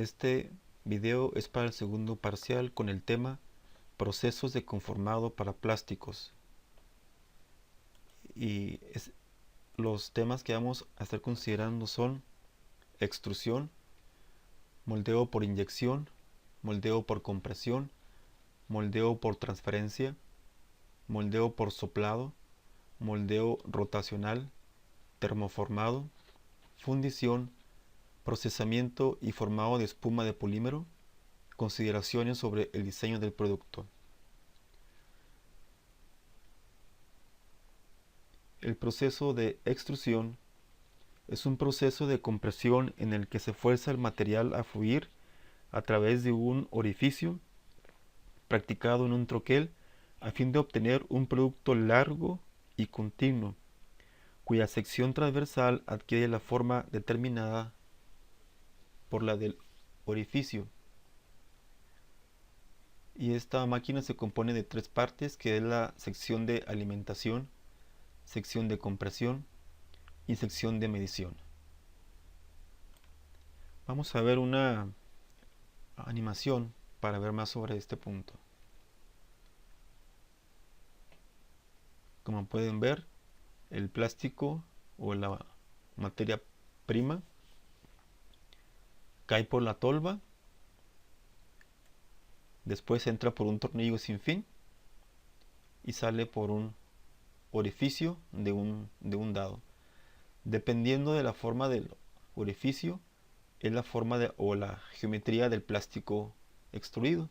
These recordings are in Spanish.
Este video es para el segundo parcial con el tema Procesos de conformado para plásticos. Los temas que vamos a estar considerando son extrusión, moldeo por inyección, moldeo por compresión, moldeo por transferencia, moldeo por soplado, moldeo rotacional, termoformado, fundición, procesamiento y formado de espuma de polímero, consideraciones sobre el diseño del producto. El proceso de extrusión es un proceso de compresión en el que se fuerza el material a fluir a través de un orificio practicado en un troquel a fin de obtener un producto largo y continuo, cuya sección transversal adquiere la forma determinada por la del orificio. Y esta máquina se compone de tres partes, que es la sección de alimentación, sección de compresión y sección de medición. Vamos a ver una animación para ver más sobre este punto. Como pueden ver, el plástico o la materia prima cae por la tolva, después entra por un tornillo sin fin y sale por un orificio de un dado. Dependiendo de la forma del orificio, es la forma o la geometría del plástico extruido.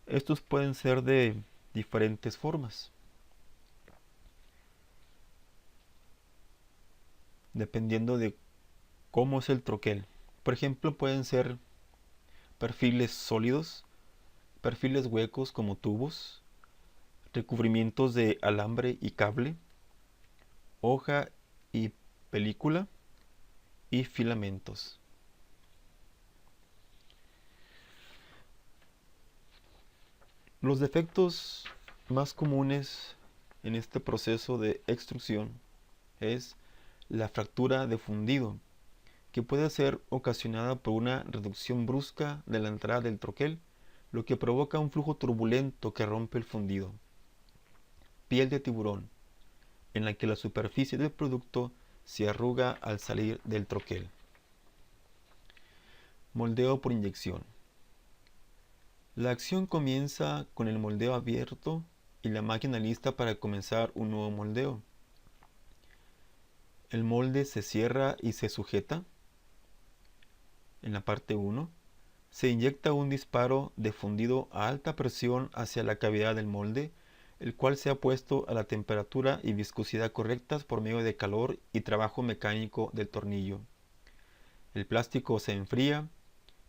Estos pueden ser de diferentes formas, dependiendo de cómo es el troquel. Por ejemplo, pueden ser perfiles sólidos, perfiles huecos como tubos, recubrimientos de alambre y cable, hoja y película y filamentos. Los defectos más comunes en este proceso de extrusión es la fractura de fundido, que puede ser ocasionada por una reducción brusca de la entrada del troquel, lo que provoca un flujo turbulento que rompe el fundido. Piel de tiburón, en la que la superficie del producto se arruga al salir del troquel. Moldeo por inyección. La acción comienza con el moldeo abierto y la máquina lista para comenzar un nuevo moldeo. El molde se cierra y se sujeta. En la parte 1, se inyecta un disparo de fundido a alta presión hacia la cavidad del molde, el cual se ha puesto a la temperatura y viscosidad correctas por medio de calor y trabajo mecánico del tornillo. El plástico se enfría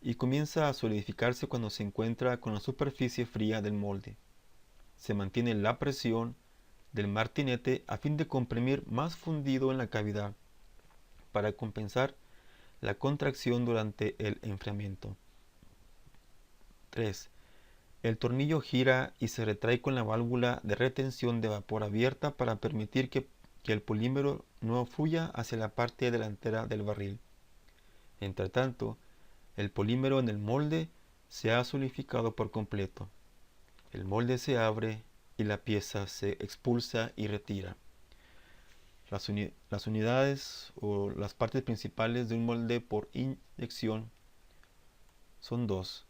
y comienza a solidificarse cuando se encuentra con la superficie fría del molde. Se mantiene la presión del martinete a fin de comprimir más fundido en la cavidad, para compensar la contracción durante el enfriamiento. 3. El tornillo gira y se retrae con la válvula de retención de vapor abierta para permitir que el polímero no fluya hacia la parte delantera del barril. Entre tanto, el polímero en el molde se ha solidificado por completo. El molde se abre y la pieza se expulsa y retira. Las unidades o las partes principales de un molde por inyección son dos: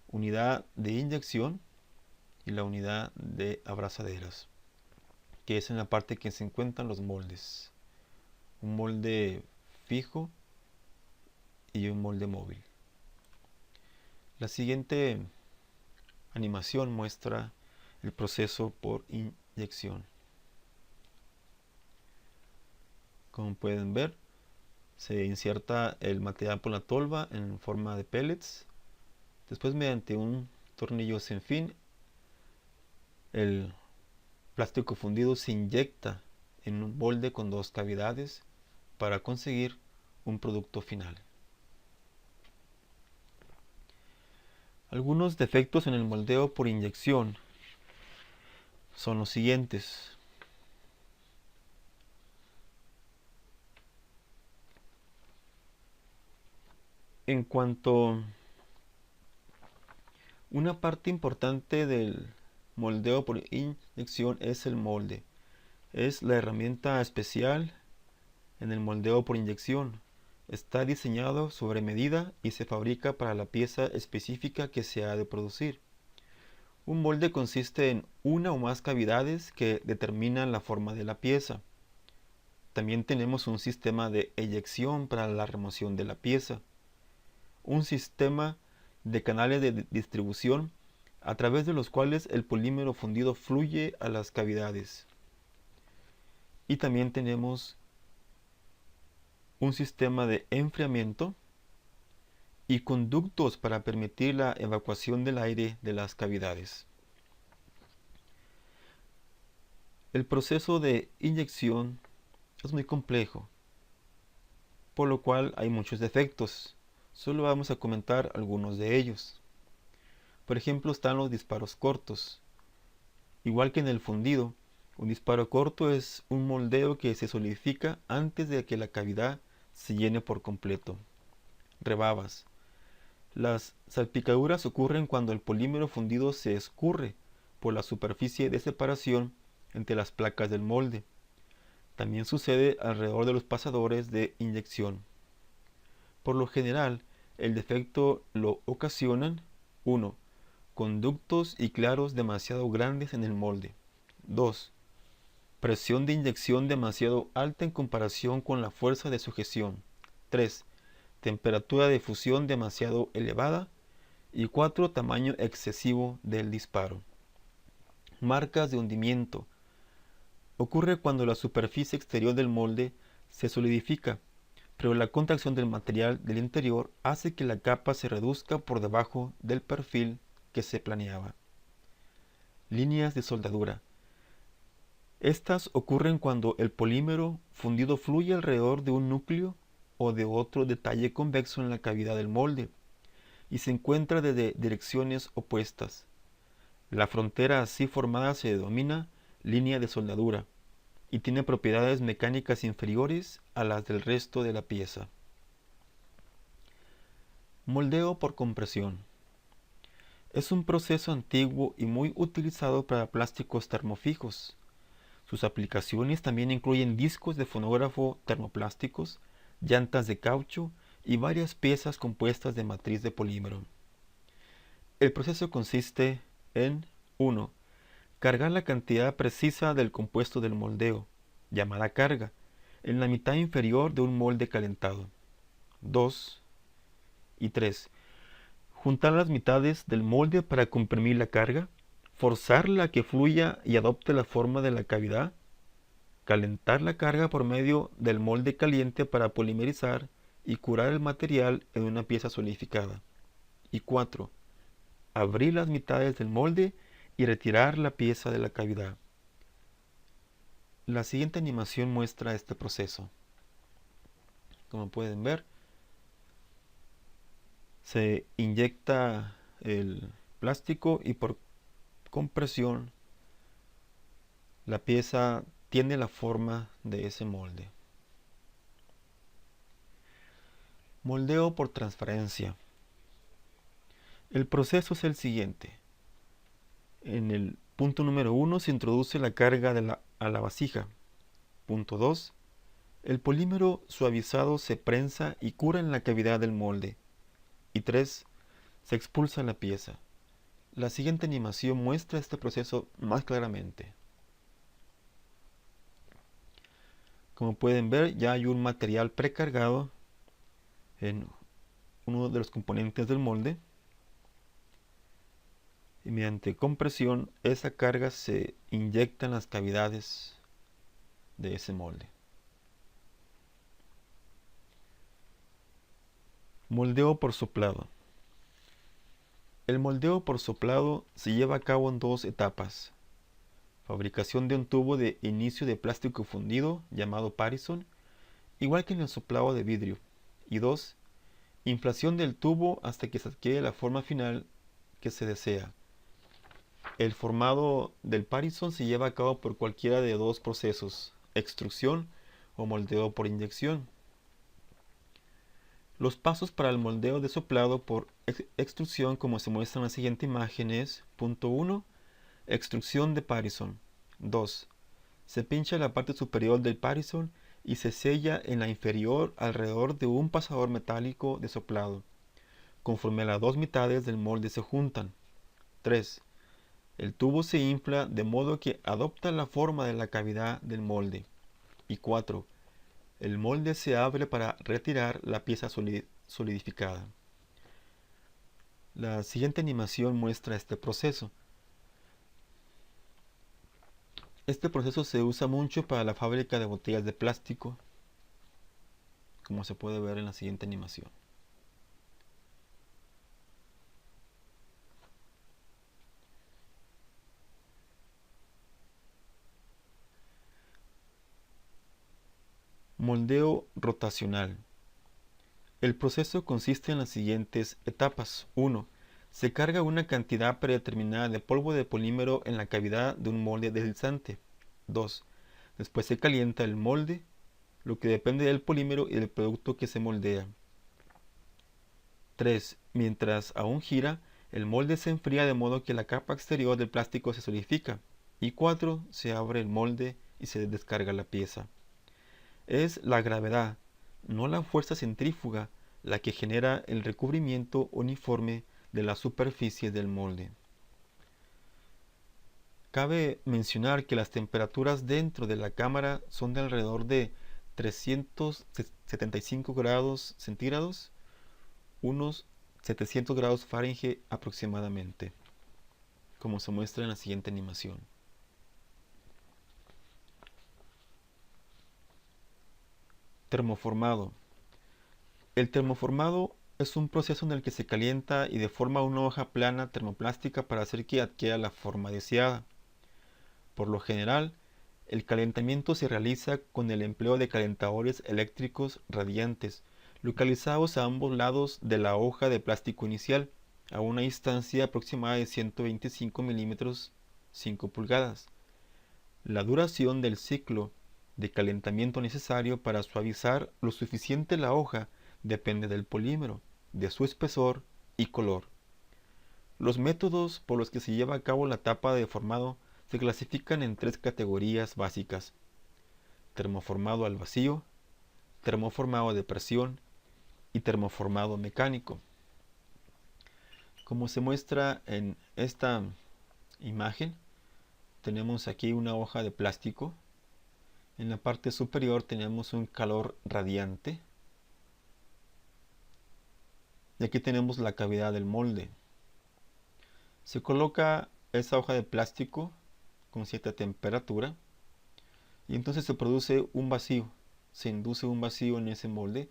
unidad de inyección y la unidad de abrazaderas, que es en la parte que se encuentran los moldes. Un molde fijo y un molde móvil. La siguiente animación muestra el proceso por inyección. Como pueden ver, se inserta el material por la tolva en forma de pellets. Después, mediante un tornillo sin fin, el plástico fundido se inyecta en un molde con dos cavidades para conseguir un producto final. Algunos defectos en el moldeo por inyección son los siguientes. En cuanto una parte importante del moldeo por inyección es el molde. Es la herramienta especial en el moldeo por inyección. Está diseñado sobre medida y se fabrica para la pieza específica que se ha de producir. Un molde consiste en una o más cavidades que determinan la forma de la pieza. También tenemos un sistema de eyección para la remoción de la pieza. Un sistema de canales de distribución a través de los cuales el polímero fundido fluye a las cavidades. Y también tenemos un sistema de enfriamiento y conductos para permitir la evacuación del aire de las cavidades. El proceso de inyección es muy complejo, por lo cual hay muchos defectos. Solo vamos a comentar algunos de ellos. Por ejemplo, están los disparos cortos. Igual que en el fundido, un disparo corto es un moldeo que se solidifica antes de que la cavidad se llene por completo. Rebabas. Las salpicaduras ocurren cuando el polímero fundido se escurre por la superficie de separación entre las placas del molde. También sucede alrededor de los pasadores de inyección. Por lo general, el defecto lo ocasionan 1. Conductos y claros demasiado grandes en el molde. 2. Presión de inyección demasiado alta en comparación con la fuerza de sujeción. 3. Temperatura de fusión demasiado elevada. Y 4. Tamaño excesivo del disparo. Marcas de hundimiento. Ocurre cuando la superficie exterior del molde se solidifica, pero la contracción del material del interior hace que la capa se reduzca por debajo del perfil que se planeaba. Líneas de soldadura. Estas ocurren cuando el polímero fundido fluye alrededor de un núcleo o de otro detalle convexo en la cavidad del molde y se encuentra desde direcciones opuestas. La frontera así formada se denomina línea de soldadura y tiene propiedades mecánicas inferiores a las del resto de la pieza. Moldeo por compresión. Es un proceso antiguo y muy utilizado para plásticos termofijos. Sus aplicaciones también incluyen discos de fonógrafo termoplásticos, llantas de caucho y varias piezas compuestas de matriz de polímero. El proceso consiste en 1. Cargar la cantidad precisa del compuesto del moldeo, llamada carga, en la mitad inferior de un molde calentado. 2 y 3. Juntar las mitades del molde para comprimir la carga, forzarla a que fluya y adopte la forma de la cavidad, calentar la carga por medio del molde caliente para polimerizar y curar el material en una pieza solidificada. Y 4. Abrir las mitades del molde y retirar la pieza de la cavidad. La siguiente animación muestra este proceso. Como pueden ver, se inyecta el plástico y por compresión la pieza tiene la forma de ese molde. Moldeo por transferencia. El proceso es el siguiente. En el punto número 1 se introduce la carga a la vasija. Punto 2. El polímero suavizado se prensa y cura en la cavidad del molde. Y 3. Se expulsa la pieza. La siguiente animación muestra este proceso más claramente. Como pueden ver, ya hay un material precargado en uno de los componentes del molde. Y mediante compresión, esa carga se inyecta en las cavidades de ese molde. Moldeo por soplado. El moldeo por soplado se lleva a cabo en dos etapas. Fabricación de un tubo de inicio de plástico fundido, llamado Parison, igual que en el soplado de vidrio. Y 2. Inflación del tubo hasta que se adquiere la forma final que se desea. El formado del Parison se lleva a cabo por cualquiera de dos procesos, extrusión o moldeo por inyección. Los pasos para el moldeo de soplado por extrusión, como se muestra en la siguiente imagen, es: punto 1. Extrusión de Parison. 2. Se pincha la parte superior del Parison y se sella en la inferior alrededor de un pasador metálico de soplado, conforme las dos mitades del molde se juntan. 3. El tubo se infla de modo que adopta la forma de la cavidad del molde. Y 4. El molde se abre para retirar la pieza solidificada. La siguiente animación muestra este proceso. Este proceso se usa mucho para la fábrica de botellas de plástico, como se puede ver en la siguiente animación. Moldeo rotacional. El proceso consiste en las siguientes etapas. 1. Se carga una cantidad predeterminada de polvo de polímero en la cavidad de un molde deslizante. 2. Después se calienta el molde, lo que depende del polímero y del producto que se moldea. 3. Mientras aún gira, el molde se enfría de modo que la capa exterior del plástico se solidifica. Y 4. Se abre el molde y se descarga la pieza. Es la gravedad, no la fuerza centrífuga, la que genera el recubrimiento uniforme de la superficie del molde. Cabe mencionar que las temperaturas dentro de la cámara son de alrededor de 375 grados centígrados, unos 700 grados Fahrenheit aproximadamente, como se muestra en la siguiente animación. Termoformado. El termoformado es un proceso en el que se calienta y deforma una hoja plana termoplástica para hacer que adquiera la forma deseada. Por lo general, el calentamiento se realiza con el empleo de calentadores eléctricos radiantes, localizados a ambos lados de la hoja de plástico inicial, a una distancia aproximada de 125 milímetros 5 pulgadas. La duración del ciclo de calentamiento necesario para suavizar lo suficiente la hoja depende del polímero, de su espesor y color. Los métodos por los que se lleva a cabo la etapa de deformado se clasifican en 3 categorías básicas: termoformado al vacío, termoformado de presión y termoformado mecánico. Como se muestra en esta imagen, tenemos aquí una hoja de plástico. En la parte superior tenemos un calor radiante. Y aquí tenemos la cavidad del molde. Se coloca esa hoja de plástico con cierta temperatura y entonces se produce un vacío. Se induce un vacío en ese molde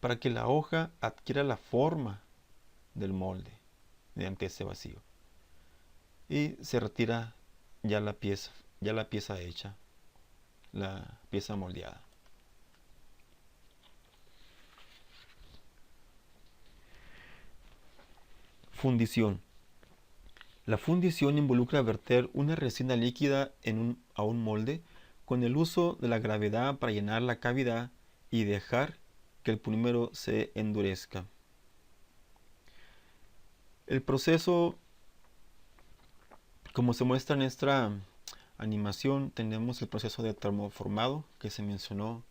para que la hoja adquiera la forma del molde mediante ese vacío. Y se retira ya la pieza hecha, la pieza moldeada. Fundición. La fundición involucra verter una resina líquida a un molde con el uso de la gravedad para llenar la cavidad y dejar que el polímero se endurezca. El proceso, como se muestra en esta animación, tenemos el proceso de termoformado que se mencionó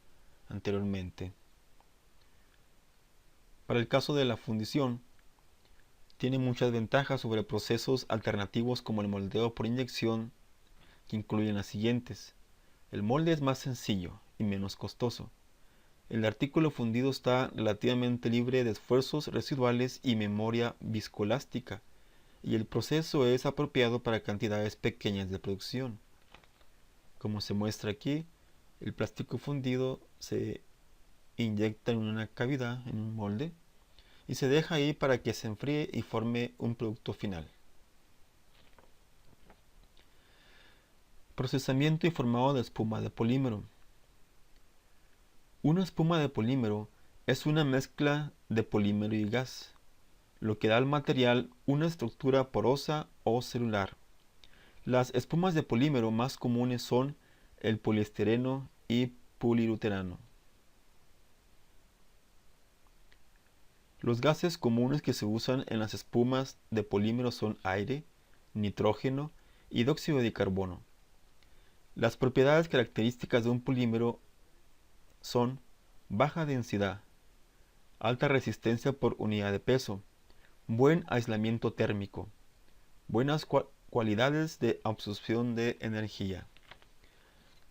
anteriormente. Para el caso de la fundición, tiene muchas ventajas sobre procesos alternativos como el moldeo por inyección, que incluyen las siguientes. El molde es más sencillo y menos costoso. El artículo fundido está relativamente libre de esfuerzos residuales y memoria viscoelástica, y el proceso es apropiado para cantidades pequeñas de producción. Como se muestra aquí, el plástico fundido se inyecta en una cavidad, en un molde, y se deja ahí para que se enfríe y forme un producto final. Procesamiento y formado de espuma de polímero. Una espuma de polímero es una mezcla de polímero y gas, lo que da al material una estructura porosa o celular. Las espumas de polímero más comunes son el poliestireno y poliuretano. Los gases comunes que se usan en las espumas de polímeros son aire, nitrógeno y dióxido de carbono. Las propiedades características de un polímero son baja densidad, alta resistencia por unidad de peso, buen aislamiento térmico, buenas cualidades de absorción de energía.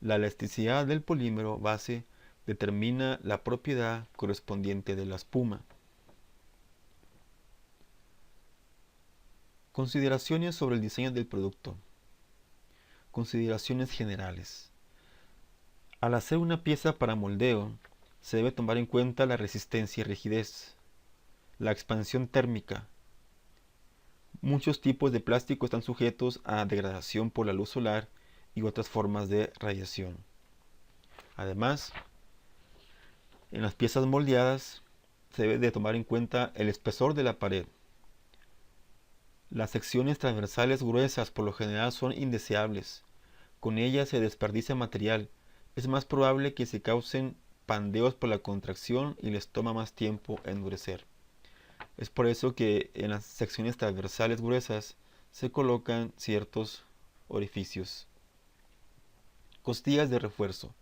La elasticidad del polímero base determina la propiedad correspondiente de la espuma. Consideraciones sobre el diseño del producto. Consideraciones generales. Al hacer una pieza para moldeo, se debe tomar en cuenta la resistencia y rigidez, la expansión térmica. Muchos tipos de plástico están sujetos a degradación por la luz solar y otras formas de radiación. Además, en las piezas moldeadas se debe de tomar en cuenta el espesor de la pared. Las secciones transversales gruesas por lo general son indeseables. Con ellas se desperdicia material. Es más probable que se causen pandeos por la contracción y les toma más tiempo endurecer. Es por eso que en las secciones transversales gruesas se colocan ciertos orificios. Costillas de refuerzo.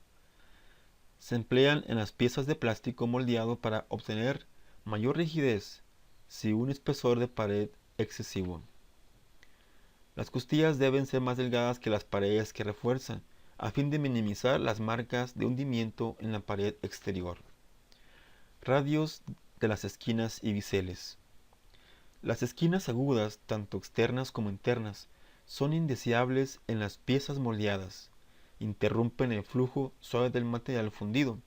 Se emplean en las piezas de plástico moldeado para obtener mayor rigidez sin un espesor de pared excesivo. Las costillas deben ser más delgadas que las paredes que refuerzan, a fin de minimizar las marcas de hundimiento en la pared exterior. Radios de las esquinas y biseles. Las esquinas agudas, tanto externas como internas, son indeseables en las piezas moldeadas. Interrumpen el flujo suave del material fundido,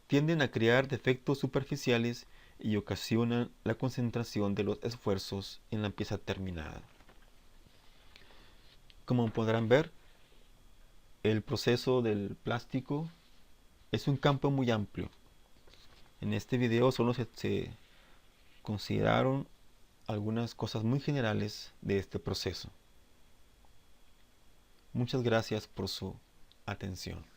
tienden a crear defectos superficiales y ocasionan la concentración de los esfuerzos en la pieza terminada. Como podrán ver, el proceso del plástico es un campo muy amplio. En este video solo se consideraron algunas cosas muy generales de este proceso. Muchas gracias por su atención.